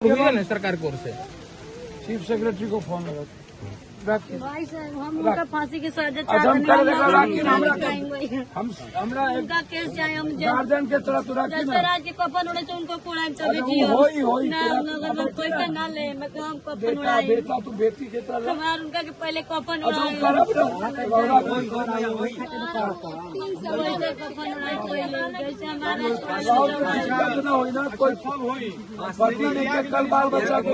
सरकार की ओर से चीफ सेक्रेटरी को फोन लगा भाई साहब हम उनका फांसी की सजा हमरा उनका केस चाहे हम गार्जियन के तरफ तो राखी ना राज के कफन उड़े से उनको कुड़ाई तभी जियो होई ना अगर मैं पैसा ना ले मैं काम कफन उड़ाई बेटा तू बेटी के तरफ हमार उनका के पहले कफन उड़ाई कफन उड़ाई पहले जैसे हमारे ना होई ना कोई पति ने के कल बाल बच्चा को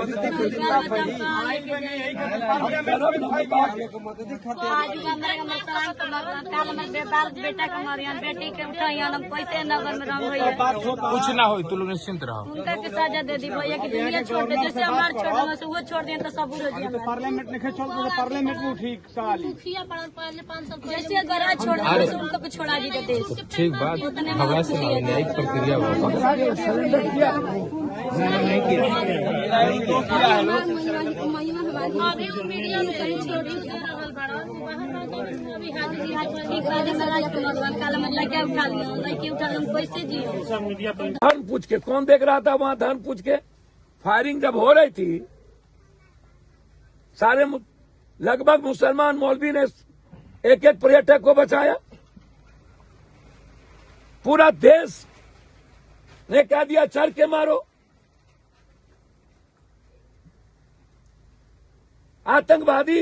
बेटा का मारियन बेटी के उठाइयन हम कैसे नगर में रंग होइए कुछ ना हो, तू लोग निश्चिंत रहो। उनका के सजा दे दी भैया की दुनिया छोड़ दे, जैसे हमार छोड़ से वो छोड़ दिए तो सब हो जाए। पार्लियामेंट में छोड़ दो, पार्लियामेंट में ठीक सवाल पहले 500 जैसे गरा छोड़ दे तो उनको भी छोड़ा दी देते। ठीक बात, हवा से न्यायिक प्रक्रिया नहीं किया। अभी वो मीडिया में कहीं छोड़ी धन पूछ के कौन देख रहा था वहाँ? धन पूछ के फायरिंग जब हो रही थी सारे लगभग मुसलमान मौलवी ने एक एक पर्यटक को बचाया। पूरा देश ने कह दिया चढ़ के मारो। आतंकवादी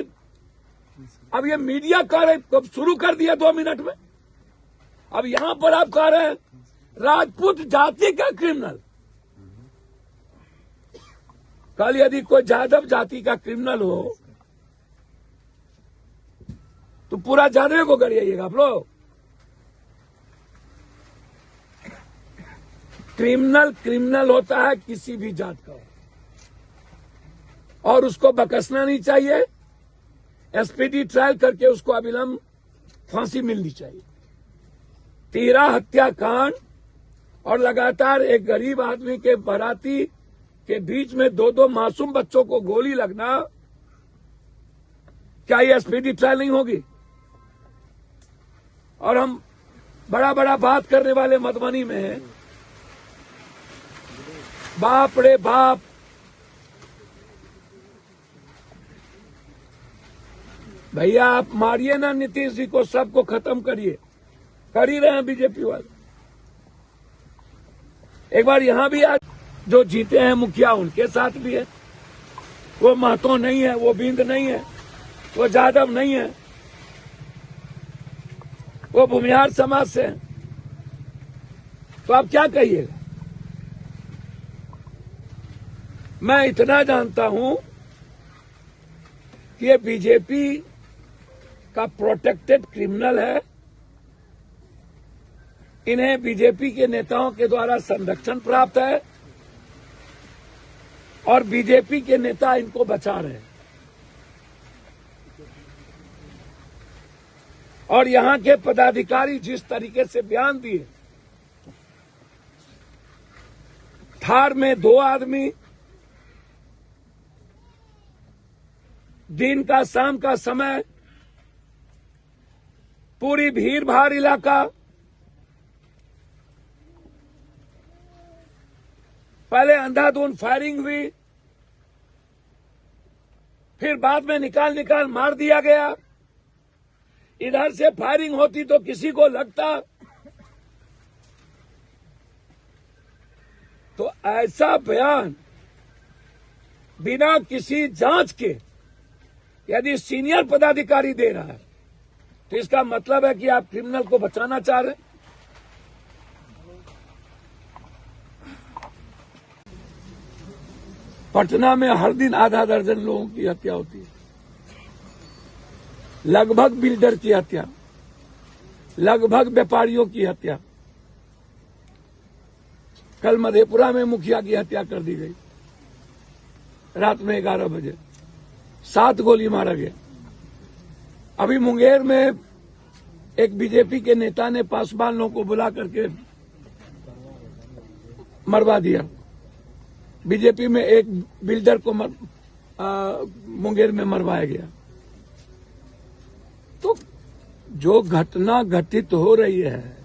अब ये मीडिया कार्य कब शुरू कर दिया 2 मिनट में। अब यहां पर आप कह रहे हैं राजपूत जाति का क्रिमिनल। कल यदि कोई यादव जाति का क्रिमिनल हो तो पूरा जानवे को गरिएगा आप लोग। क्रिमिनल होता है किसी भी जात का और उसको बकसना नहीं चाहिए। एसपीडी ट्रायल करके उसको अविलंब फांसी मिलनी चाहिए। 13 हत्याकांड और लगातार एक गरीब आदमी के बाराती के बीच में 2 मासूम बच्चों को गोली लगना, क्या ये एसपीडी ट्रायल नहीं होगी? और हम बड़ा बड़ा बात करने वाले मधुबनी में हैं। बाप रे बाप, भैया आप मारिए ना नीतीश जी को, सबको खत्म करिए। कर ही रहे हैं बीजेपी वाले। एक बार यहां भी आज जो जीते हैं मुखिया उनके साथ भी है। वो महतो नहीं है, वो बिंद नहीं है, वो जादव नहीं है, वो भूमिहार समाज से है। तो आप क्या कहिएगा? मैं इतना जानता हूं कि ये बीजेपी का प्रोटेक्टेड क्रिमिनल है। इन्हें बीजेपी के नेताओं के द्वारा संरक्षण प्राप्त है और बीजेपी के नेता इनको बचा रहे हैं। और यहां के पदाधिकारी जिस तरीके से बयान दिए, थार में 2 आदमी, दिन का शाम का समय, पूरी भीड़ भाड़ इलाका, पहले अंधाधुंध फायरिंग हुई, फिर बाद में निकाल मार दिया गया। इधर से फायरिंग होती तो किसी को लगता। तो ऐसा बयान बिना किसी जांच के यदि सीनियर पदाधिकारी दे रहा है तो इसका मतलब है कि आप क्रिमिनल को बचाना चाह रहे हैं। पटना में हर दिन आधा दर्जन लोगों की हत्या होती है। लगभग बिल्डर की हत्या, लगभग व्यापारियों की हत्या। कल मधेपुरा में मुखिया की हत्या कर दी गई रात में 11 बजे, 7 गोली मारा गया। अभी मुंगेर में एक बीजेपी के नेता ने पासवान लोगों को बुला करके मरवा दिया। बीजेपी में एक बिल्डर को मुंगेर में मरवाया गया। तो जो घटना घटित हो रही है,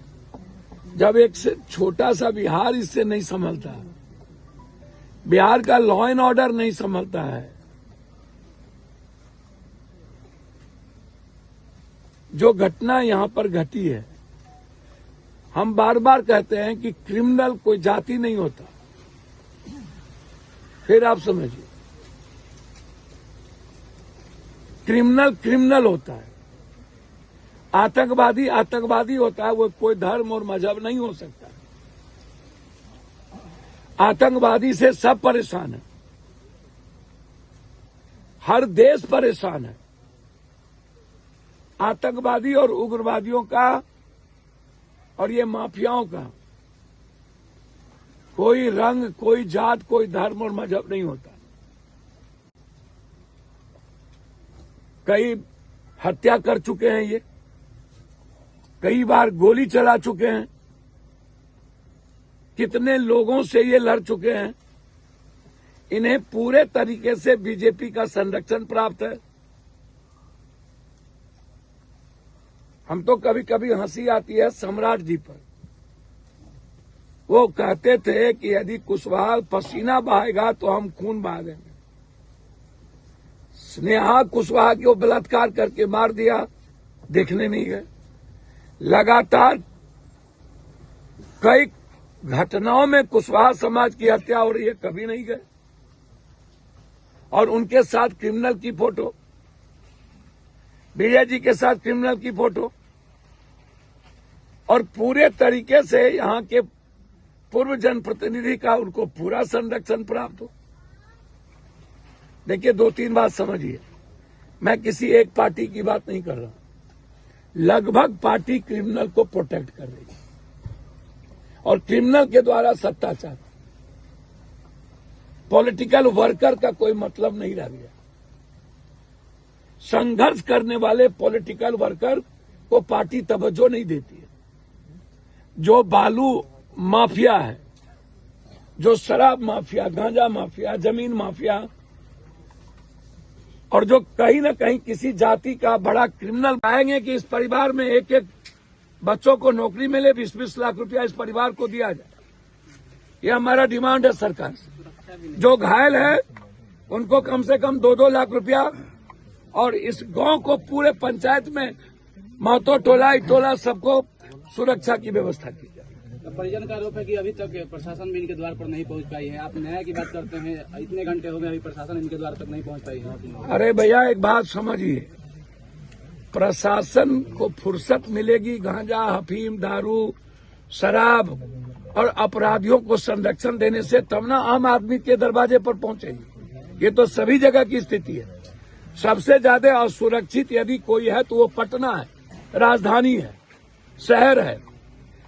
जब एक छोटा सा बिहार इससे नहीं संभलता, बिहार का लॉ एंड ऑर्डर नहीं संभलता है। जो घटना यहां पर घटी है, हम बार बार कहते हैं कि क्रिमिनल कोई जाति नहीं होता। फिर आप समझिए, क्रिमिनल क्रिमिनल होता है, आतंकवादी आतंकवादी होता है। वो कोई धर्म और मजहब नहीं हो सकता। आतंकवादी से सब परेशान है, हर देश परेशान है। आतंकवादी और उग्रवादियों का और ये माफियाओं का कोई रंग, कोई जात, कोई धर्म और मजहब नहीं होता। कई हत्या कर चुके हैं, ये कई बार गोली चला चुके हैं, कितने लोगों से ये लड़ चुके हैं। इन्हें पूरे तरीके से बीजेपी का संरक्षण प्राप्त है। हम तो कभी कभी हंसी आती है सम्राट जी पर। वो कहते थे कि यदि कुशवाहा पसीना बहाएगा तो हम खून बहा देंगे। स्नेहा कुशवाहा को बलात्कार करके मार दिया, देखने नहीं गए। लगातार कई घटनाओं में कुशवाहा समाज की हत्या हो रही है, कभी नहीं गए। और उनके साथ क्रिमिनल की फोटो, विजय जी के साथ क्रिमिनल की फोटो, और पूरे तरीके से यहां के पूर्व जनप्रतिनिधि का उनको पूरा संरक्षण प्राप्त हो। देखिए, 2-3 बात समझिए, मैं किसी एक पार्टी की बात नहीं कर रहा हूं। लगभग पार्टी क्रिमिनल को प्रोटेक्ट कर रही है और क्रिमिनल के द्वारा सत्ता चाहती। पॉलिटिकल वर्कर का कोई मतलब नहीं रह गया। संघर्ष करने वाले पॉलिटिकल वर्कर को पार्टी तवज्जो नहीं देती है। जो बालू माफिया है, जो शराब माफिया, गांजा माफिया, जमीन माफिया, और जो कहीं न कहीं किसी जाति का बड़ा क्रिमिनल आएंगे कि इस परिवार में एक एक बच्चों को नौकरी मिले, 20-20 लाख रुपया इस परिवार को दिया जाए। ये हमारा डिमांड है सरकार से। जो घायल है उनको कम से कम 2-2 लाख रुपया, और इस गांव को पूरे पंचायत में महतो टोला टोला सबको सुरक्षा की व्यवस्था की जाए। परिजन का आरोप है कि अभी तक प्रशासन भी इनके द्वार पर नहीं पहुंच पाई है। आप न्याय की बात करते हैं, इतने घंटे हो गए अभी प्रशासन इनके द्वार तक नहीं पहुंच पाई है। अरे भैया, एक बात समझिए, प्रशासन को फुर्सत मिलेगी गांजा, अफीम, दारू, शराब और अपराधियों को संरक्षण देने से, तब ना आम आदमी के दरवाजे पर पहुंचेगी। ये तो सभी जगह की स्थिति है। सबसे ज्यादा असुरक्षित यदि कोई है तो वो पटना है, राजधानी है, शहर है।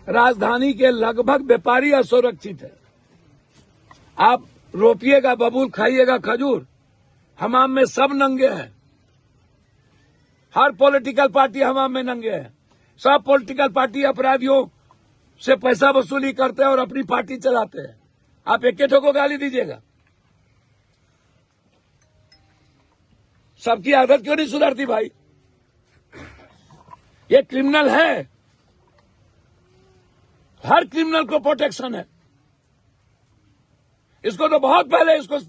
राजधानी के लगभग व्यापारी असुरक्षित है। आप रोपिएगा बबूल, खाइएगा खजूर, हमाम में सब नंगे हैं। हर पॉलिटिकल पार्टी हमाम में नंगे है। सब पॉलिटिकल पार्टी अपराधियों से पैसा वसूली करते हैं और अपनी पार्टी चलाते हैं। आप एक ठो को गाली दीजिएगा। सबकी आदत क्यों नहीं सुधरती भाई? ये क्रिमिनल है, हर क्रिमिनल को प्रोटेक्शन है। इसको तो बहुत पहले इसको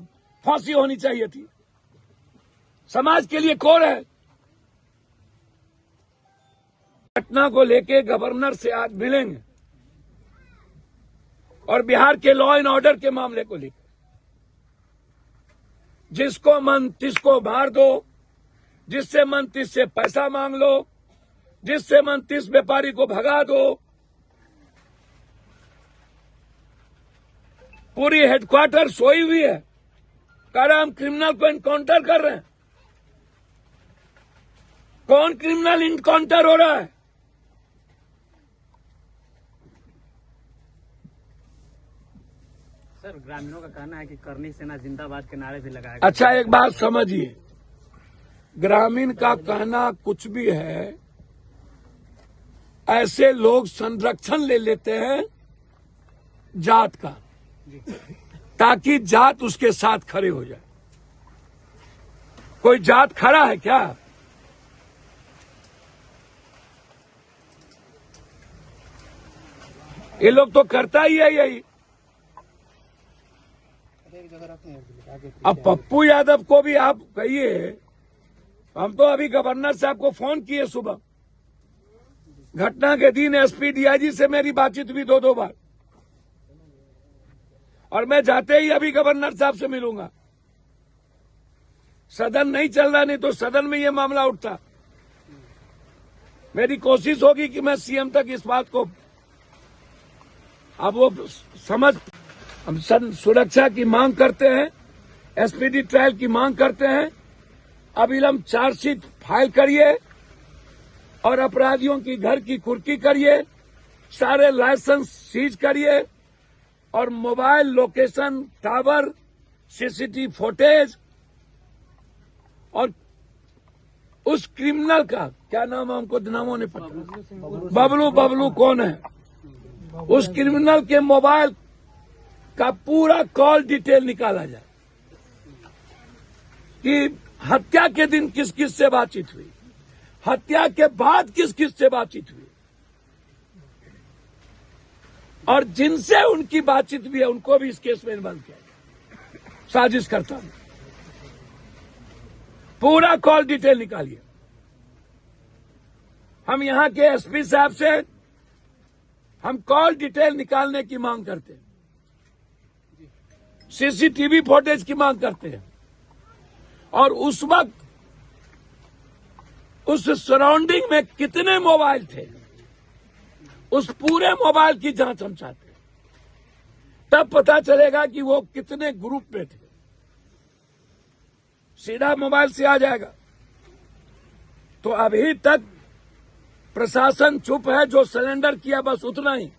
फांसी होनी चाहिए थी। समाज के लिए कोर है। घटना को लेके गवर्नर से आज मिलेंगे और बिहार के लॉ एंड ऑर्डर के मामले को लेकर जिसको मन तिसको मार दो, जिससे मन तिस से पैसा मांग लो, जिससे मन तिस व्यापारी को भगा दो। पूरी हेडक्वार्टर सोई हुई है, कह रहे हम क्रिमिनल को इनकाउंटर कर रहे हैं। कौन क्रिमिनल इनकाउंटर हो रहा है? सर, ग्रामीणों का कहना है कि करनी सेना जिंदाबाद के नारे भी लगाए। अच्छा, एक बात समझिए, ग्रामीण का कहना कुछ भी है। ऐसे लोग संरक्षण ले लेते हैं जात का, ताकि जात उसके साथ खड़े हो जाए। कोई जात खड़ा है क्या? ये लोग तो करता ही है यही। अब पप्पू यादव को भी आप कहिए, हम तो अभी गवर्नर साहब को फोन किए सुबह, घटना के दिन एसपी डीआईजी से मेरी बातचीत हुई 2-2 बार, और मैं जाते ही अभी गवर्नर साहब से मिलूंगा। सदन नहीं चल रहा, नहीं तो सदन में ये मामला उठता। मेरी कोशिश होगी कि मैं सीएम तक इस बात को, अब वो समझ, हम सुरक्षा की मांग करते हैं, एसपीडी ट्रायल की मांग करते हैं। अविलंब चार्जशीट फाइल करिए और अपराधियों की घर की कुर्की करिए, सारे लाइसेंस सीज करिए और mobile location tower, CCTV footage और उस क्रिमिनल का क्या नाम है, हमको नामों ने पता, बबलू कौन है, उस क्रिमिनल के मोबाइल का पूरा कॉल डिटेल निकाला जाए कि हत्या के दिन किस किस से बातचीत हुई, हत्या के बाद किस किस से बातचीत हुई, और जिनसे उनकी बातचीत भी है उनको भी इस केस में इन्वॉल्व किया जाए। साजिश करता हूं, पूरा कॉल डिटेल निकालिए। हम यहां के एसपी साहब से हम कॉल डिटेल निकालने की मांग करते हैं, सीसीटीवी फुटेज की मांग करते हैं, और उस वक्त उस सराउंडिंग में कितने मोबाइल थे, उस पूरे मोबाइल की जांच हम चाहते हैं। तब पता चलेगा कि वो कितने ग्रुप में थे। सीधा मोबाइल से आ जाएगा। तो अभी तक प्रशासन चुप है, जो सरेंडर किया बस उतना ही।